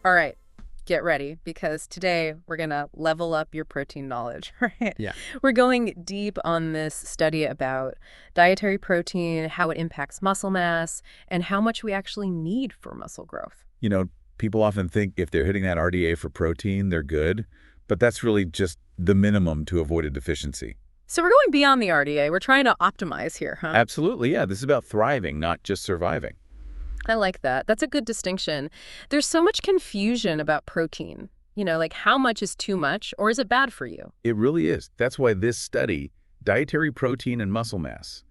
All right, get ready because today we're going to level up your protein knowledge, right? Yeah. We're going deep on this study about dietary protein, how it impacts muscle mass, and how much we actually need for muscle growth. You know, people often think if they're hitting that RDA for protein, they're good, but that's really just the minimum to avoid a deficiency. So we're going beyond the RDA. We're trying to optimize here, huh? Absolutely, yeah. This is about thriving, not just surviving. I like that. That's a good distinction. There's so much confusion about protein. Like how much is too much or is it bad for you? It really is. That's why this study, Dietary Protein and Muscle Mass,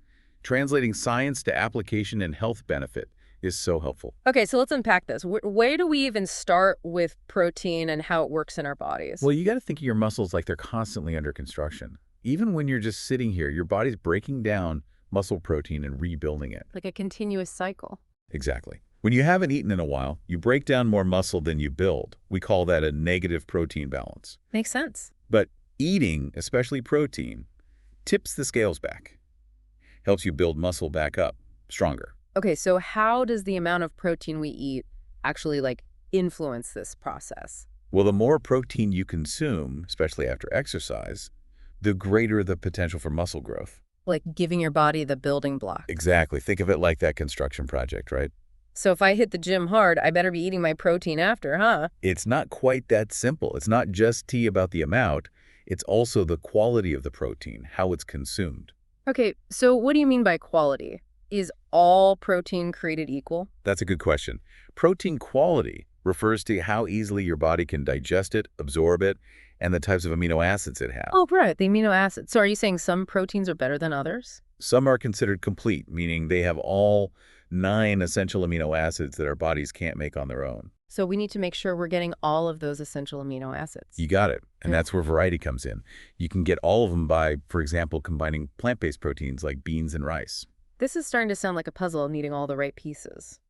translating science to application and health benefit, is so helpful. Okay, so let's unpack this. Where do we even start with protein and how it works in our bodies? Well, you got to think of your muscles like they're constantly under construction. Even when you're just sitting here, your body's breaking down muscle protein and rebuilding it. Like a continuous cycle. Exactly. When you haven't eaten in a while, you break down more muscle than you build. We call that a negative protein balance. Makes sense. But eating, especially protein, tips the scales back, helps you build muscle back up, stronger. Okay, so how does the amount of protein we eat actually influence this process? Well, the more protein you consume, especially after exercise, the greater the potential for muscle growth. Like giving your body the building block. Exactly. Think of it like that construction project, right? So if I hit the gym hard, I better be eating my protein after, huh? It's not quite that simple. It's not just tea about the amount. It's also the quality of the protein, how it's consumed. Okay, so what do you mean by quality? Is all protein created equal? That's a good question. Protein quality refers to how easily your body can digest it, absorb it, and the types of amino acids it has. Oh, right, the amino acids. So are you saying some proteins are better than others? Some are considered complete, meaning they have all 9 essential amino acids that our bodies can't make on their own. So we need to make sure we're getting all of those essential amino acids. You got it. And Mm. that's where variety comes in. You can get all of them by, for example, combining plant-based proteins like beans and rice. This is starting to sound like a puzzle needing all the right pieces.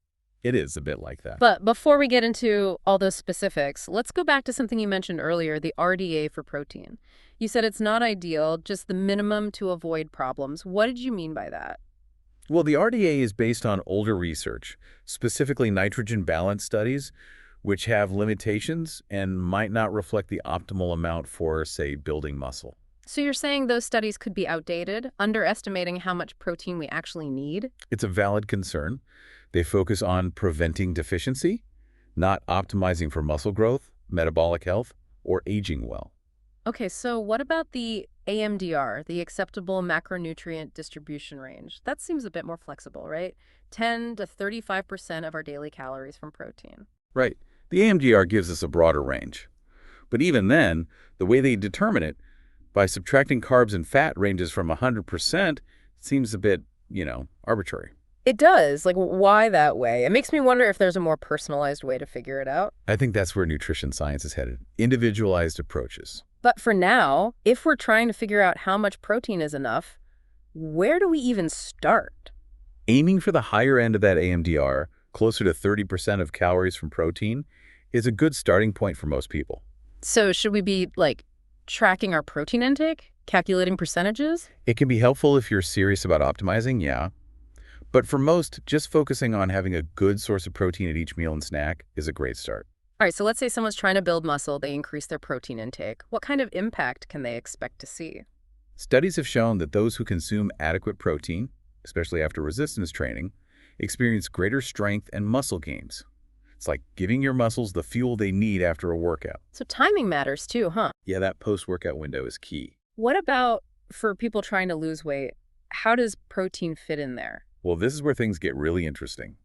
It is a bit like that. But before we get into all those specifics, let's go back to something you mentioned earlier, the RDA for protein. You said it's not ideal, just the minimum to avoid problems. What did you mean by that? Well, the RDA is based on older research, specifically nitrogen balance studies, which have limitations and might not reflect the optimal amount for, say, building muscle. So you're saying those studies could be outdated, underestimating how much protein we actually need? It's a valid concern. They focus on preventing deficiency, not optimizing for muscle growth, metabolic health, or aging well. Okay, so what about the AMDR, the acceptable macronutrient distribution range? That seems a bit more flexible, right? 10 to 35% of our daily calories from protein. Right. The AMGR gives us a broader range. But even then, the way they determine it, by subtracting carbs and fat ranges from 100%, seems a bit, arbitrary. It does. Why that way? It makes me wonder if there's a more personalized way to figure it out. I think that's where nutrition science is headed. Individualized approaches. But for now, if we're trying to figure out how much protein is enough, where do we even start? Aiming for the higher end of that AMDR, closer to 30% of calories from protein, is a good starting point for most people. So should we be, tracking our protein intake? Calculating percentages? It can be helpful if you're serious about optimizing, yeah. But for most, just focusing on having a good source of protein at each meal and snack is a great start. All right, so let's say someone's trying to build muscle, they increase their protein intake. What kind of impact can they expect to see? Studies have shown that those who consume adequate protein, especially after resistance training, experience greater strength and muscle gains. It's like giving your muscles the fuel they need after a workout. So timing matters too, huh? Yeah, that post-workout window is key. What about for people trying to lose weight? How does protein fit in there? Well, this is where things get really interesting.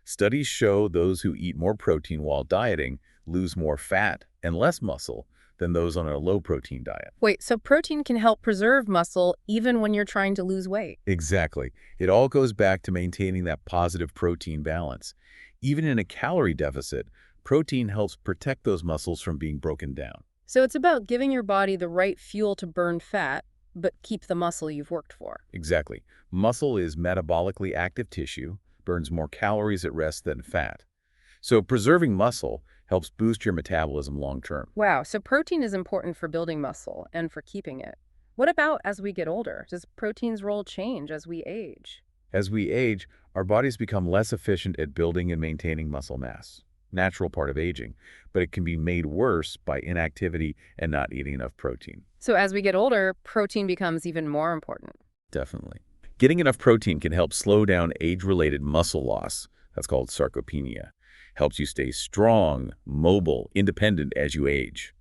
Studies show those who eat more protein while dieting lose more fat and less muscle than those on a low-protein diet. Wait, so protein can help preserve muscle even when you're trying to lose weight? Exactly. It all goes back to maintaining that positive protein balance. Even in a calorie deficit, protein helps protect those muscles from being broken down. So it's about giving your body the right fuel to burn fat, but keep the muscle you've worked for. Exactly. Muscle is metabolically active tissue, burns more calories at rest than fat. So preserving muscle helps boost your metabolism long term. Wow, so protein is important for building muscle and for keeping it. What about as we get older? Does protein's role change as we age? As we age, our bodies become less efficient at building and maintaining muscle mass. natural part of aging, but it can be made worse by inactivity and not eating enough protein. So as we get older, protein becomes even more important. Definitely. Getting enough protein can help slow down age-related muscle loss. That's called sarcopenia. Helps you stay strong, mobile, independent as you age.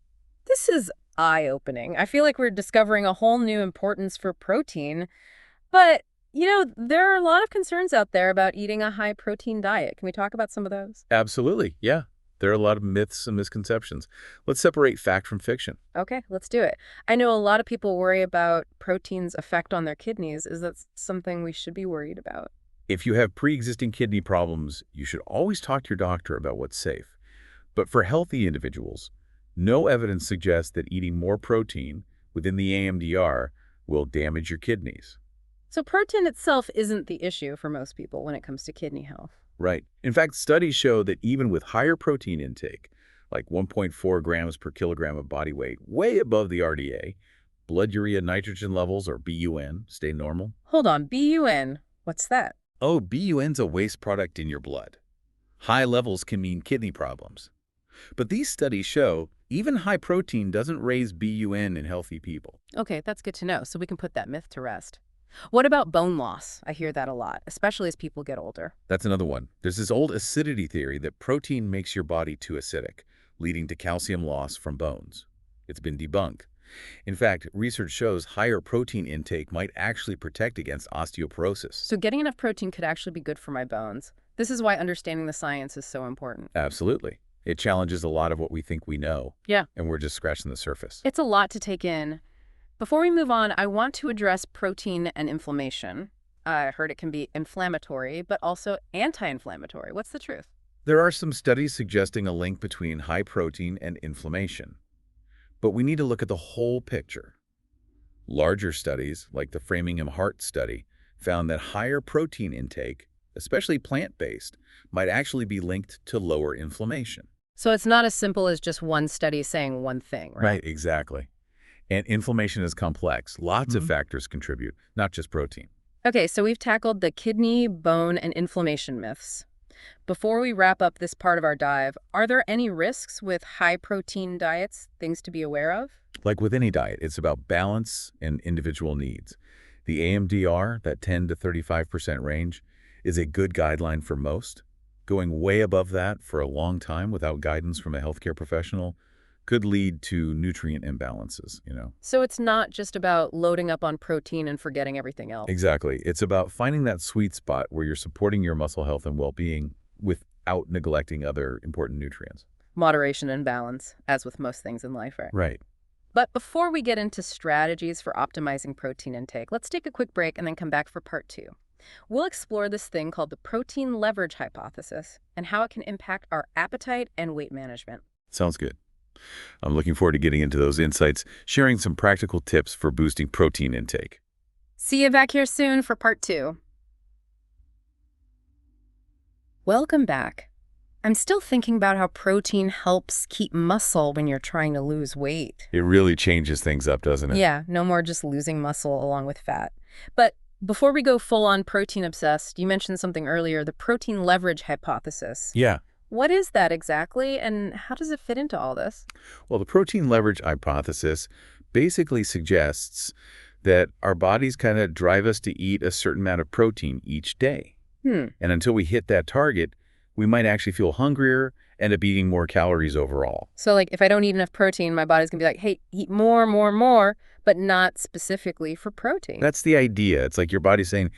This is eye-opening. I feel like we're discovering a whole new importance for protein. But, there are a lot of concerns out there about eating a high-protein diet. Can we talk about some of those? Absolutely, yeah. There are a lot of myths and misconceptions. Let's separate fact from fiction. Okay, let's do it. I know a lot of people worry about protein's effect on their kidneys. Is that something we should be worried about? If you have pre-existing kidney problems, you should always talk to your doctor about what's safe. But for healthy individuals, no evidence suggests that eating more protein within the AMDR will damage your kidneys. So protein itself isn't the issue for most people when it comes to kidney health. Right. In fact, studies show that even with higher protein intake, like 1.4 grams per kilogram of body weight, way above the RDA, blood urea nitrogen levels, or BUN, stay normal. Hold on, BUN. What's that? Oh, BUN's a waste product in your blood. High levels can mean kidney problems. But these studies show even high protein doesn't raise BUN in healthy people. Okay, that's good to know, so we can put that myth to rest. What about bone loss? I hear that a lot, especially as people get older. That's another one. There's this old acidity theory that protein makes your body too acidic, leading to calcium loss from bones. It's been debunked. In fact, research shows higher protein intake might actually protect against osteoporosis. So getting enough protein could actually be good for my bones. This is why understanding the science is so important. Absolutely. It challenges a lot of what we think we know. Yeah. And we're just scratching the surface. It's a lot to take in. Before we move on, I want to address protein and inflammation. I heard it can be inflammatory, but also anti-inflammatory. What's the truth? There are some studies suggesting a link between high protein and inflammation. But we need to look at the whole picture. Larger studies, like the Framingham Heart Study, found that higher protein intake, especially plant-based, might actually be linked to lower inflammation. So it's not as simple as just one study saying one thing, right? Right, exactly. And inflammation is complex. Lots of factors contribute, not just protein. Okay, so we've tackled the kidney, bone, and inflammation myths. Before we wrap up this part of our dive, are there any risks with high-protein diets, things to be aware of? Like with any diet, it's about balance and individual needs. The AMDR, that 10 to 35% range, is a good guideline for most. Going way above that for a long time without guidance from a healthcare professional could lead to nutrient imbalances. So it's not just about loading up on protein and forgetting everything else. Exactly. It's about finding that sweet spot where you're supporting your muscle health and well-being without neglecting other important nutrients. Moderation and balance, as with most things in life, right? Right. But before we get into strategies for optimizing protein intake, let's take a quick break and then come back for part 2. We'll explore this thing called the protein leverage hypothesis and how it can impact our appetite and weight management. Sounds good. I'm looking forward to getting into those insights, sharing some practical tips for boosting protein intake. See you back here soon for part 2. Welcome back. I'm still thinking about how protein helps keep muscle when you're trying to lose weight. It really changes things up, doesn't it? Yeah, no more just losing muscle along with fat. But before we go full-on protein obsessed, you mentioned something earlier, the protein leverage hypothesis. Yeah. What is that exactly, and how does it fit into all this? Well, the protein leverage hypothesis basically suggests that our bodies kind of drive us to eat a certain amount of protein each day. And until we hit that target, we might actually feel hungrier, end up eating more calories overall. So, like, if I don't eat enough protein, my body's going to be like, hey, eat more, more, more, but not specifically for protein. That's the idea. It's like your body's saying,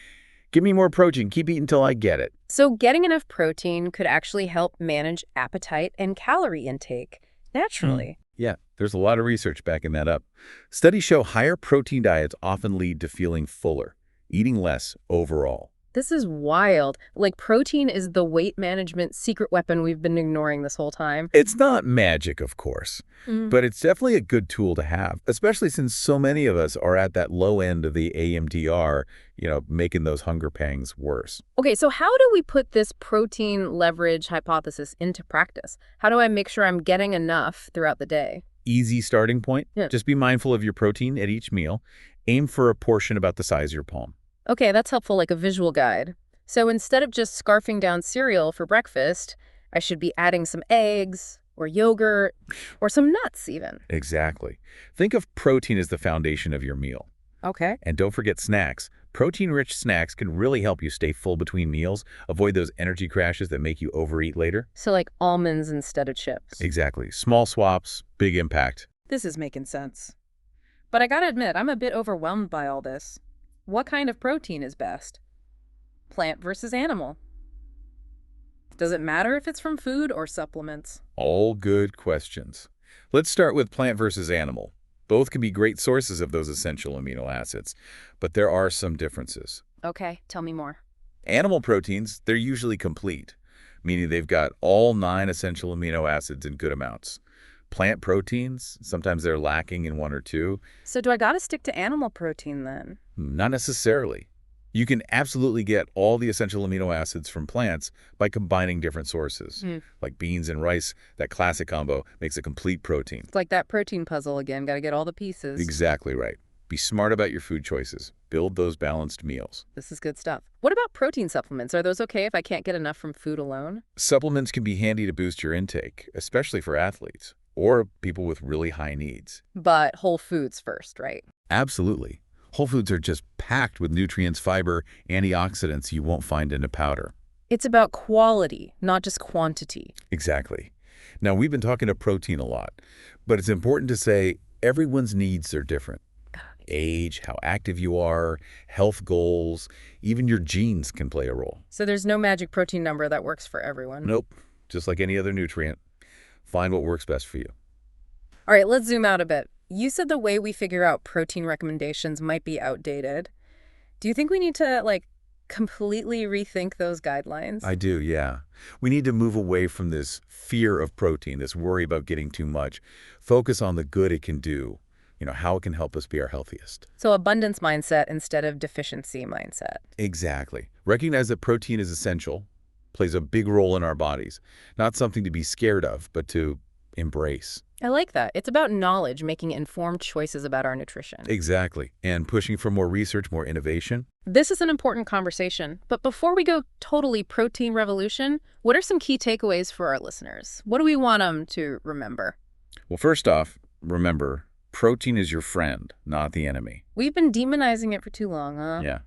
give me more protein, keep eating until I get it. So getting enough protein could actually help manage appetite and calorie intake naturally. Yeah, there's a lot of research backing that up. Studies show higher protein diets often lead to feeling fuller, eating less overall. This is wild. Like, protein is the weight management secret weapon we've been ignoring this whole time. It's not magic, of course, but it's definitely a good tool to have, especially since so many of us are at that low end of the AMDR, making those hunger pangs worse. Okay, so how do we put this protein leverage hypothesis into practice? How do I make sure I'm getting enough throughout the day? Easy starting point. Yeah. Just be mindful of your protein at each meal. Aim for a portion about the size of your palm. Okay, that's helpful, like a visual guide. So instead of just scarfing down cereal for breakfast, I should be adding some eggs or yogurt or some nuts even. Exactly. Think of protein as the foundation of your meal. Okay. And don't forget snacks. Protein-rich snacks can really help you stay full between meals, avoid those energy crashes that make you overeat later. So like almonds instead of chips. Exactly. Small swaps, big impact. This is making sense. But I gotta admit, I'm a bit overwhelmed by all this. What kind of protein is best? Plant versus animal? Does it matter if it's from food or supplements? All good questions. Let's start with plant versus animal. Both can be great sources of those essential amino acids, but there are some differences. Okay, tell me more. Animal proteins, they're usually complete, meaning they've got all 9 essential amino acids in good amounts. Plant proteins, sometimes they're lacking in 1 or 2. So do I gotta stick to animal protein then? Not necessarily. You can absolutely get all the essential amino acids from plants by combining different sources. Hmm. Like beans and rice, that classic combo makes a complete protein. It's like that protein puzzle again, gotta get all the pieces. Exactly right. Be smart about your food choices. Build those balanced meals. This is good stuff. What about protein supplements? Are those okay if I can't get enough from food alone? Supplements can be handy to boost your intake, especially for athletes or people with really high needs. But whole foods first, right? Absolutely. Whole foods are just packed with nutrients, fiber, antioxidants you won't find in a powder. It's about quality, not just quantity. Exactly. Now, we've been talking to protein a lot, but it's important to say everyone's needs are different. Age, how active you are, health goals, even your genes can play a role. So there's no magic protein number that works for everyone. Nope. Just like any other nutrient, find what works best for you. All right, let's zoom out a bit. You said the way we figure out protein recommendations might be outdated. Do you think we need to, completely rethink those guidelines? I do, yeah. We need to move away from this fear of protein, this worry about getting too much. Focus on the good it can do, how it can help us be our healthiest. So abundance mindset instead of deficiency mindset. Exactly. Recognize that protein is essential, plays a big role in our bodies. Not something to be scared of, but to embrace. I like that. It's about knowledge, making informed choices about our nutrition. Exactly. And pushing for more research, more innovation. This is an important conversation, but before we go totally protein revolution, what are some key takeaways for our listeners? What do we want them to remember? Well, first off, remember, protein is your friend, not the enemy. We've been demonizing it for too long, huh? Yeah.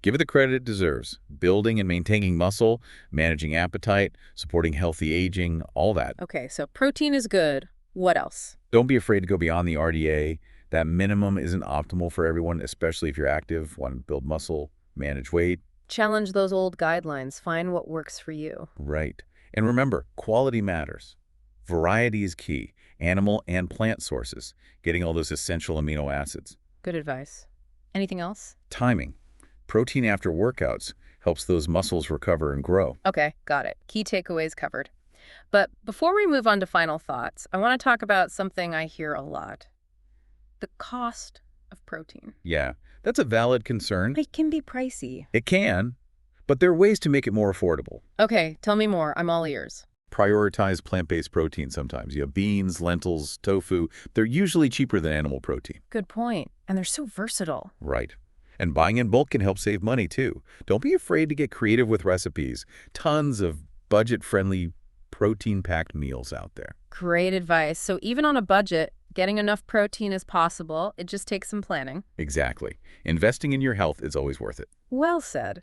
Give it the credit it deserves. Building and maintaining muscle, managing appetite, supporting healthy aging, all that. Okay, so protein is good. What else? Don't be afraid to go beyond the RDA. That minimum isn't optimal for everyone, especially if you're active, want to build muscle, manage weight. Challenge those old guidelines. Find what works for you. Right. And remember, quality matters. Variety is key. Animal and plant sources, getting all those essential amino acids. Good advice. Anything else? Timing. Protein after workouts helps those muscles recover and grow. Okay, got it. Key takeaways covered. But before we move on to final thoughts, I want to talk about something I hear a lot. The cost of protein. Yeah, that's a valid concern. It can be pricey. It can, but there are ways to make it more affordable. Okay, tell me more. I'm all ears. Prioritize plant-based protein sometimes. You have beans, lentils, tofu. They're usually cheaper than animal protein. Good point. And they're so versatile. Right. And buying in bulk can help save money, too. Don't be afraid to get creative with recipes. Tons of budget-friendly, protein-packed meals out there. Great advice. So even on a budget, getting enough protein is possible. It just takes some planning. Exactly. Investing in your health is always worth it. Well said.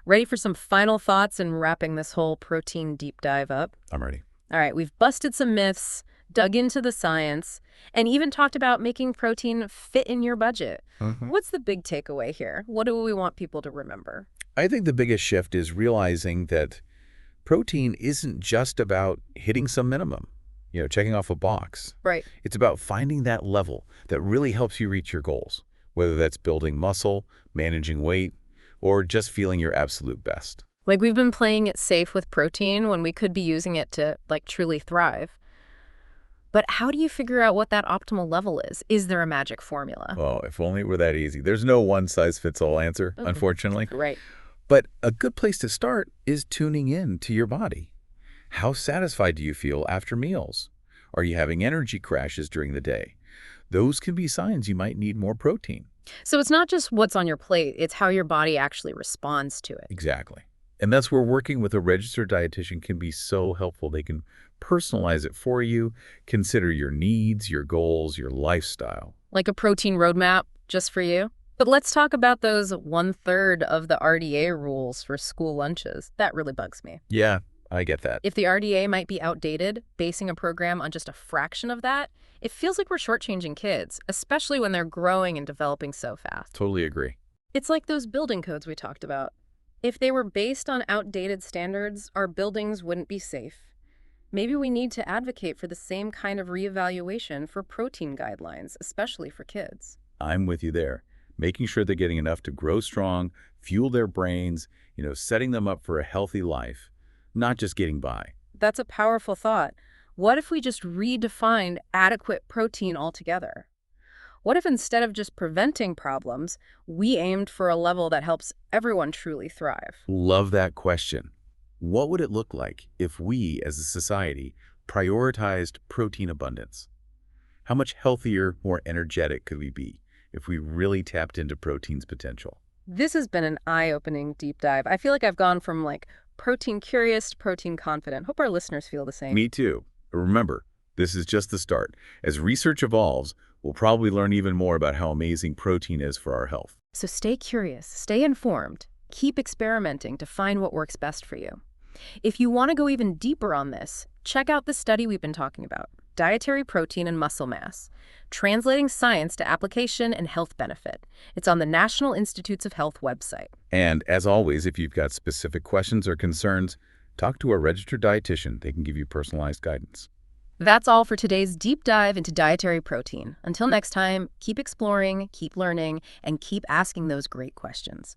Ready for some final thoughts and wrapping this whole protein deep dive up? I'm ready. All right, we've busted some myths, dug into the science, and even talked about making protein fit in your budget. What's the big takeaway here? What do we want people to remember? I think the biggest shift is realizing that protein isn't just about hitting some minimum, checking off a box. Right. It's about finding that level that really helps you reach your goals, whether that's building muscle, managing weight, or just feeling your absolute best. Like we've been playing it safe with protein when we could be using it to, truly thrive. But how do you figure out what that optimal level is? Is there a magic formula? Oh, if only it were that easy. There's no one-size-fits-all answer, unfortunately. Right. But a good place to start is tuning in to your body. How satisfied do you feel after meals? Are you having energy crashes during the day? Those can be signs you might need more protein. So it's not just what's on your plate, it's how your body actually responds to it. Exactly. And that's where working with a registered dietitian can be so helpful. They can personalize it for you, consider your needs, your goals, your lifestyle. Like a protein roadmap just for you. But let's talk about those 1/3 of the RDA rules for school lunches. That really bugs me. Yeah, I get that. If the RDA might be outdated, basing a program on just a fraction of that, it feels like we're shortchanging kids, especially when they're growing and developing so fast. Totally agree. It's like those building codes we talked about. If they were based on outdated standards, our buildings wouldn't be safe. Maybe we need to advocate for the same kind of reevaluation for protein guidelines, especially for kids. I'm with you there. Making sure they're getting enough to grow strong, fuel their brains, setting them up for a healthy life, not just getting by. That's a powerful thought. What if we just redefined adequate protein altogether? What if instead of just preventing problems, we aimed for a level that helps everyone truly thrive? Love that question. What would it look like if we, as a society, prioritized protein abundance? How much healthier, more energetic could we be if we really tapped into protein's potential? This has been an eye-opening deep dive. I feel like I've gone from protein curious to protein confident. Hope our listeners feel the same. Me too. But remember, this is just the start. As research evolves, we'll probably learn even more about how amazing protein is for our health. So stay curious, stay informed, keep experimenting to find what works best for you. If you want to go even deeper on this, check out the study we've been talking about, Dietary Protein and Muscle Mass, Translating Science to Application and Health Benefit. It's on the National Institutes of Health website. And as always, if you've got specific questions or concerns, talk to a registered dietitian. They can give you personalized guidance. That's all for today's deep dive into dietary protein. Until next time, keep exploring, keep learning, and keep asking those great questions.